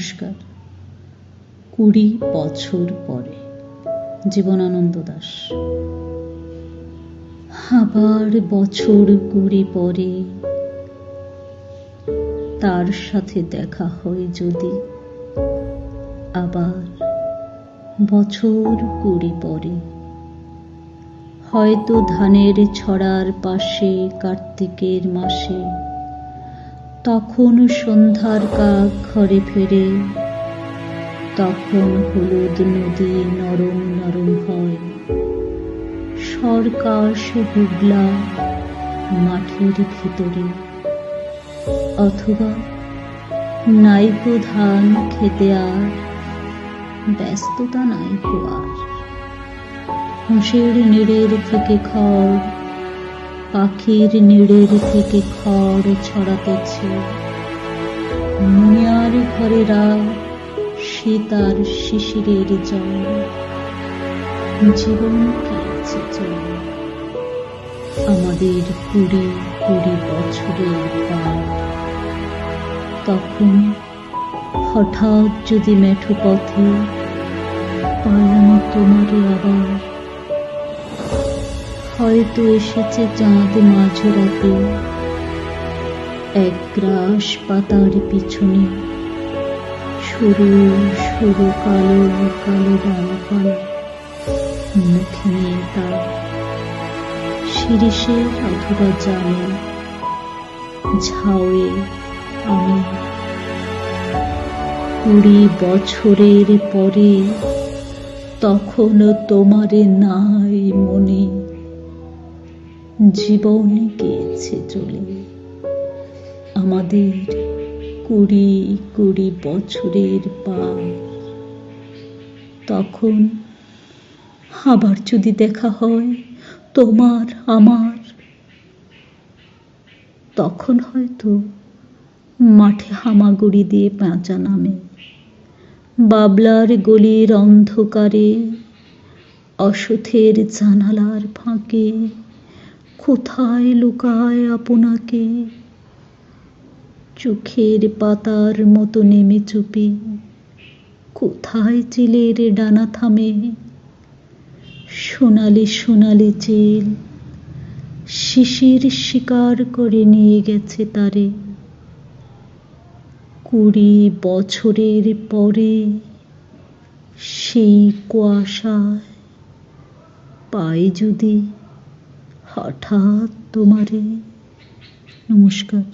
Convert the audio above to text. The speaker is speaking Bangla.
নমস্কার। 20 বছর পরে, জীবনানন্দ দাশ। আবার বছর 20 পরে তার সাথে দেখা হয় যদি, আবার বছর 20 পরে, হয়তো ধানের ছড়ার পাশে কার্তিকের মাসে, তখন সন্ধ্যার কাক ঘরে ফেরে, তখন হলুদ নদী নরম নরম হয়, সরকাশ হুগলা মাঠের ভিতরে, অথবা নাইকো ধান খেতে আর ব্যস্ততা নাইকো আর, হাঁসের নিড়ের থেকে খড়, পাখির নিড়ের থেকে খড় ছড়াতেছে, মুনিয়ার ঘরেরা শীত আর শিশিরের জল, জীবন গিয়েছে চলে আমাদের 20 বছরের পার। তখন হঠাৎ যদি মেঠো পথে পাই আমি তোমারে আবার, হয়তো এসেছে চাঁদ মাঝরাতে, এক গ্রাস পাতার পিছনে সরু সরু কালো কালো ডালপালা, মুখে নিয়ে তার শিরিষের অথবা জানে ঝাউয়ে আমি 20 বছরের পরে, তখনও তোমারে নাই মনে, জীবন গিয়েছে চলে আমাদের 20 বছরের পার। তখন আবার যদি দেখা হয় তোমার আমার, তখন হয়তো মাঠে হামাগুড়ি দিয়ে পেঁচা নামে, বাবলার গলির অন্ধকারে, অসথের জানালার ফাঁকে কোথায় লুকায় আপনাকে, চোখের পাতার মতো নেমে চুপি কোথায় চিলের ডানা থামে, সোনালি সোনালি চিল শিশির শিকার করে নিয়ে গেছে তারে 20 বছরের পরে, সেই কুয়াশায় পাই যদি হঠাৎ তোমারে। নমস্কার।